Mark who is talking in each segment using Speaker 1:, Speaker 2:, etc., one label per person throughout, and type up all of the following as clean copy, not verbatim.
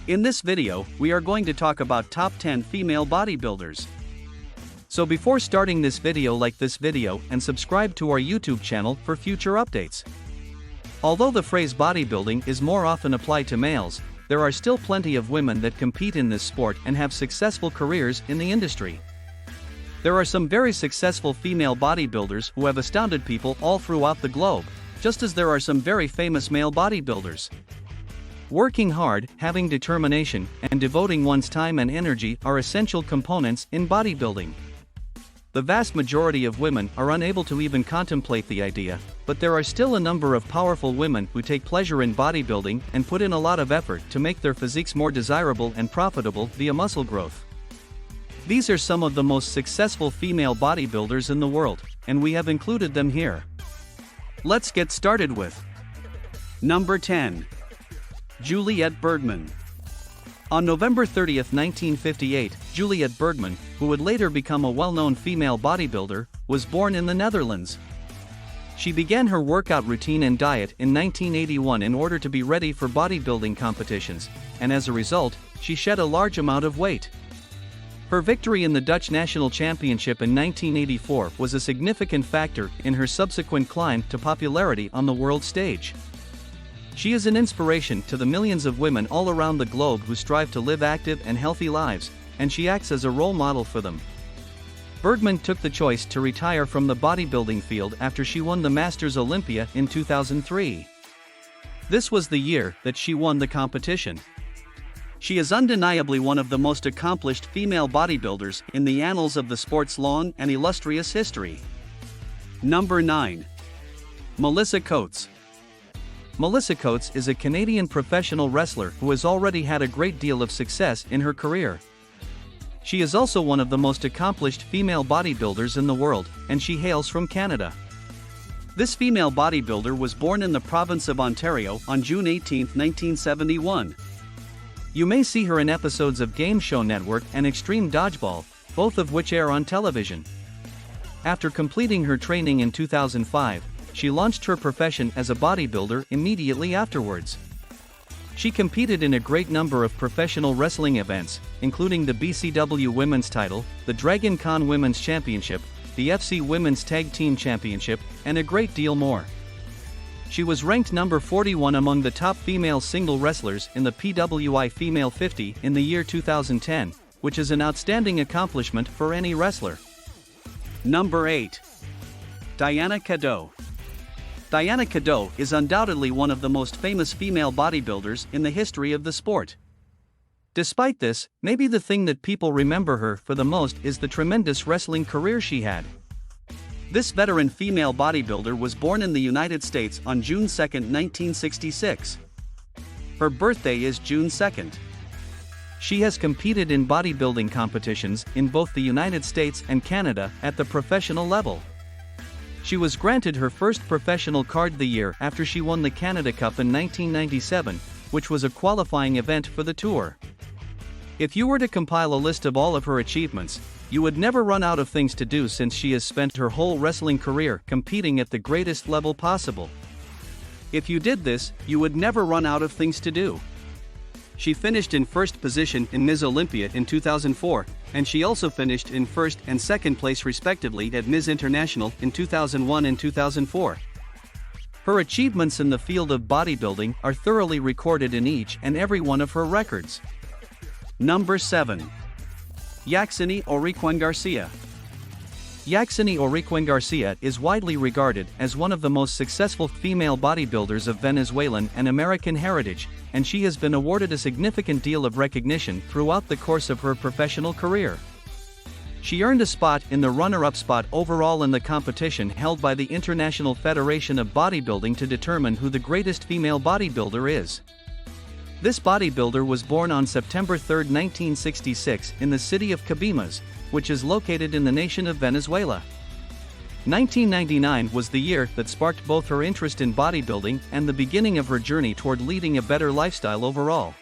Speaker 1: In this video, we are going to talk about top 10 female bodybuilders. So before starting this video, like this video and subscribe to our YouTube channel for future updates. Although the phrase bodybuilding is more often applied to males, there are still plenty of women that compete in this sport and have successful careers in the industry. There are some very successful female bodybuilders who have astounded people all throughout the globe, just as there are some very famous male bodybuilders. Working hard, having determination, and devoting one's time and energy are essential components in bodybuilding. The vast majority of women are unable to even contemplate the idea, but there are still a number of powerful women who take pleasure in bodybuilding and put in a lot of effort to make their physiques more desirable and profitable via muscle growth. These are some of the most successful female bodybuilders in the world, and we have included them here. Let's get started with Number 10. Juliette Bergman. On November 30, 1958, Juliette Bergman, who would later become a well-known female bodybuilder, was born in the Netherlands. She began her workout routine and diet in 1981 in order to be ready for bodybuilding competitions, and as a result, she shed a large amount of weight. Her victory in the Dutch National Championship in 1984 was a significant factor in her subsequent climb to popularity on the world stage. She is an inspiration to the millions of women all around the globe who strive to live active and healthy lives, and she acts as a role model for them. Bergman took the choice to retire from the bodybuilding field after she won the Masters Olympia in 2003. This was the year that she won the competition. She is undeniably one of the most accomplished female bodybuilders in the annals of the sport's long and illustrious history. Number 9. Melissa Coates. Melissa Coates is a Canadian professional wrestler who has already had a great deal of success in her career. She is also one of the most accomplished female bodybuilders in the world, and she hails from Canada. This female bodybuilder was born in the province of Ontario on June 18, 1971. You may see her in episodes of Game Show Network and Extreme Dodgeball, both of which air on television. After completing her training in 2005, she launched her profession as a bodybuilder immediately afterwards. She competed in a great number of professional wrestling events, including the BCW Women's Title, the Dragon Con Women's Championship, the FC Women's Tag Team Championship, and a great deal more. She was ranked number 41 among the top female single wrestlers in the PWI Female 50 in the year 2010, which is an outstanding accomplishment for any wrestler. Number 8. Diana Cadeau. Diana Cadeau is undoubtedly one of the most famous female bodybuilders in the history of the sport. Despite this, maybe the thing that people remember her for the most is the tremendous wrestling career she had. This veteran female bodybuilder was born in the United States on June 2, 1966. Her birthday is June 2nd. She has competed in bodybuilding competitions in both the United States and Canada at the professional level. She was granted her first professional card the year after she won the Canada Cup in 1997, which was a qualifying event for the tour. If you were to compile a list of all of her achievements, you would never run out of things to do since she has spent her whole wrestling career competing at the greatest level possible. If you did this, you would never run out of things to do. She finished in first position in Ms. Olympia in 2004, and she also finished in first and second place respectively at Ms. International in 2001 and 2004. Her achievements in the field of bodybuilding are thoroughly recorded in each and every one of her records. Number 7. Yuniorique Garcia. Yuniorique Garcia is widely regarded as one of the most successful female bodybuilders of Venezuelan and American heritage, and she has been awarded a significant deal of recognition throughout the course of her professional career. She earned a spot in the runner-up spot overall in the competition held by the International Federation of Bodybuilding to determine who the greatest female bodybuilder is. This bodybuilder was born on September 3, 1966 in the city of Cabimas, which is located in the nation of Venezuela. 1999 was the year that sparked both her interest in bodybuilding and the beginning of her journey toward leading a better lifestyle overall.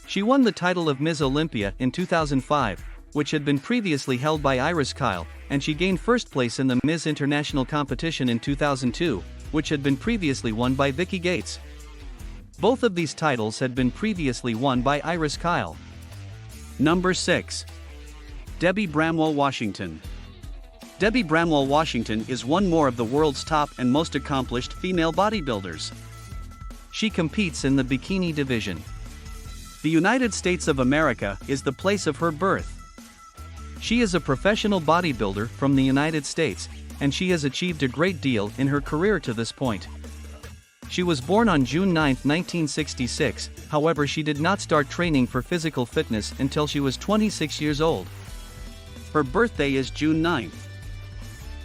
Speaker 1: She won the title of Ms. Olympia in 2005, which had been previously held by Iris Kyle, and she gained first place in the Ms. International competition in 2002, which had been previously won by Vicky Gates. Both of these titles had been previously won by Iris Kyle. Number 6. Debbie Bramwell Washington. Debbie Bramwell Washington is one more of the world's top and most accomplished female bodybuilders. She competes in the bikini division. The United States of America is the place of her birth. She is a professional bodybuilder from the United States, and she has achieved a great deal in her career to this point. She was born on June 9, 1966, however she did not start training for physical fitness until she was 26 years old. Her birthday is June 9.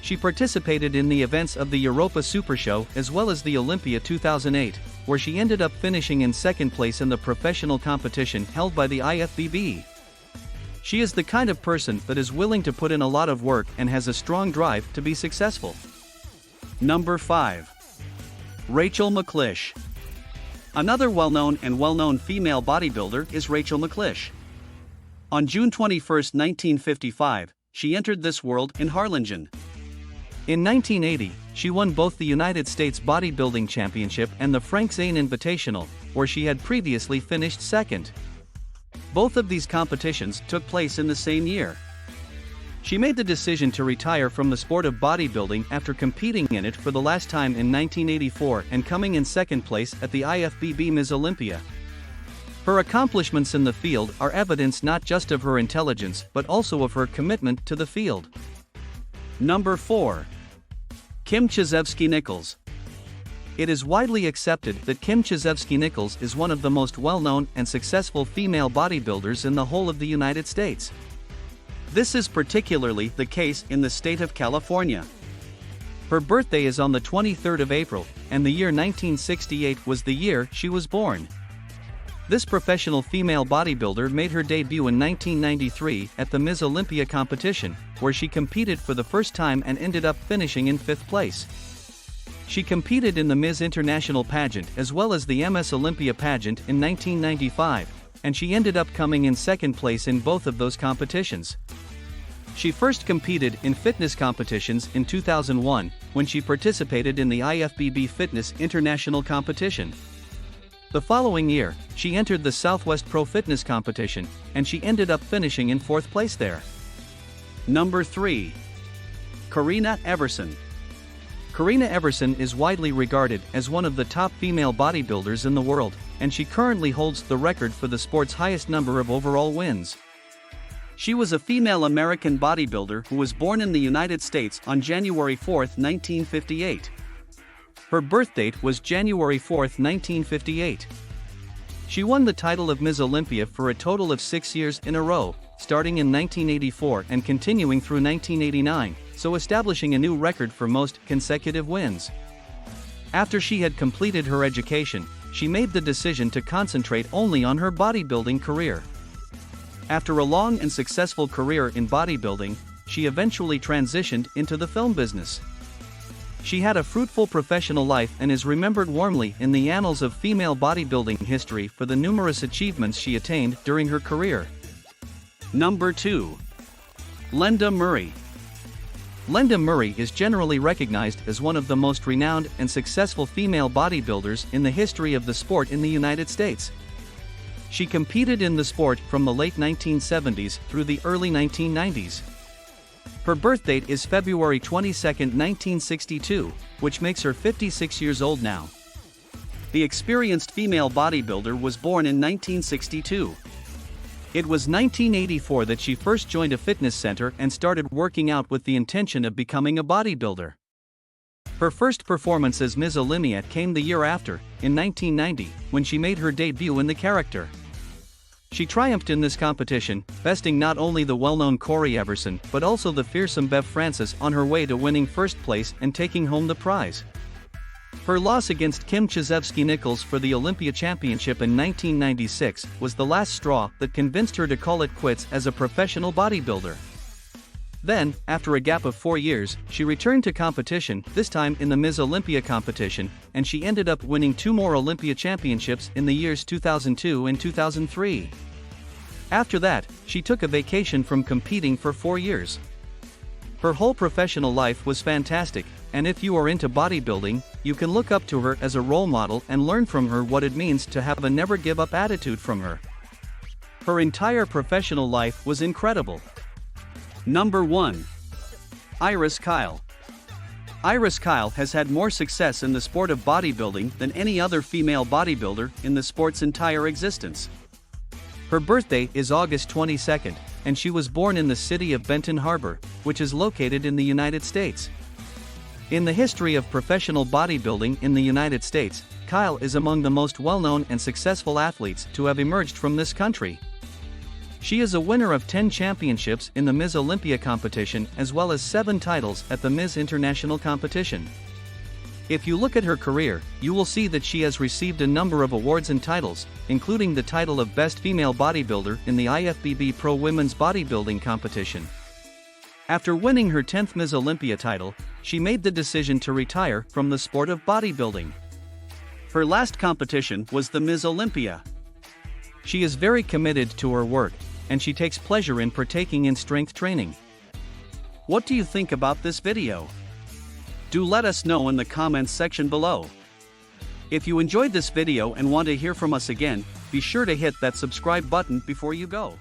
Speaker 1: She participated in the events of the Europa Super Show as well as the Olympia 2008, where she ended up finishing in second place in the professional competition held by the IFBB. She is the kind of person that is willing to put in a lot of work and has a strong drive to be successful. Number 5. Rachel McClish. Another well-known female bodybuilder is Rachel McClish. On June 21, 1955, she entered this world in Harlingen. In 1980, she won both the United States Bodybuilding Championship and the Frank Zane Invitational, where she had previously finished second. Both of these competitions took place in the same year. She made the decision to retire from the sport of bodybuilding after competing in it for the last time in 1984 and coming in second place at the IFBB Ms. Olympia. Her accomplishments in the field are evidence not just of her intelligence but also of her commitment to the field. Number 4. Kim Chizevsky-Nichols. It is widely accepted that Kim Chizevsky-Nichols is one of the most well-known and successful female bodybuilders in the whole of the United States. This is particularly the case in the state of California. Her birthday is on the 23rd of April, and the year 1968 was the year she was born. This professional female bodybuilder made her debut in 1993 at the Ms. Olympia competition, where she competed for the first time and ended up finishing in 5th place. She competed in the Ms. International pageant as well as the MS Olympia pageant in 1995, and she ended up coming in 2nd place in both of those competitions. She first competed in fitness competitions in 2001, when she participated in the IFBB Fitness International competition. The following year, she entered the Southwest Pro Fitness competition, and she ended up finishing in 4th place there. Number 3. Karina Everson. Karina Everson is widely regarded as one of the top female bodybuilders in the world, and she currently holds the record for the sport's highest number of overall wins. She was a female American bodybuilder who was born in the United States on January 4, 1958. Her birth date was January 4, 1958. She won the title of Ms. Olympia for a total of 6 years in a row, starting in 1984 and continuing through 1989, so establishing a new record for most consecutive wins. After she had completed her education, she made the decision to concentrate only on her bodybuilding career. After a long and successful career in bodybuilding, she eventually transitioned into the film business. She had a fruitful professional life and is remembered warmly in the annals of female bodybuilding history for the numerous achievements she attained during her career. Number 2. Lenda Murray. Lenda Murray is generally recognized as one of the most renowned and successful female bodybuilders in the history of the sport in the United States. She competed in the sport from the late 1970s through the early 1990s. Her birth date is February 22, 1962, which makes her 56 years old now. The experienced female bodybuilder was born in 1962. It was 1984 that she first joined a fitness center and started working out with the intention of becoming a bodybuilder. Her first performance as Ms. Olympia came the year after, in 1990, when she made her debut in the character. She triumphed in this competition, besting not only the well-known Corey Everson but also the fearsome Bev Francis on her way to winning first place and taking home the prize. Her loss against Kim Chizevsky-Nichols for the Olympia Championship in 1996 was the last straw that convinced her to call it quits as a professional bodybuilder. Then, after a gap of 4 years, she returned to competition, this time in the Ms. Olympia competition, and she ended up winning 2 more Olympia championships in the years 2002 and 2003. After that, she took a vacation from competing for 4 years. Her whole professional life was fantastic, and if you are into bodybuilding, you can look up to her as a role model and learn from her what it means to have a never give up attitude from her. Her entire professional life was incredible. Number 1. Iris Kyle. Iris Kyle has had more success in the sport of bodybuilding than any other female bodybuilder in the sport's entire existence. Her birthday is August 22nd, and she was born in the city of Benton Harbor, which is located in the United States. In the history of professional bodybuilding in the United States, Kyle is among the most well-known and successful athletes to have emerged from this country. She is a winner of 10 championships in the Ms. Olympia competition as well as 7 titles at the Ms. International competition. If you look at her career, you will see that she has received a number of awards and titles, including the title of Best Female Bodybuilder in the IFBB Pro Women's Bodybuilding competition. After winning her 10th Ms. Olympia title, she made the decision to retire from the sport of bodybuilding. Her last competition was the Ms. Olympia. She is very committed to her work, and she takes pleasure in partaking in strength training. What do you think about this video? Do let us know in the comments section below. If you enjoyed this video and want to hear from us again, be sure to hit that subscribe button before you go.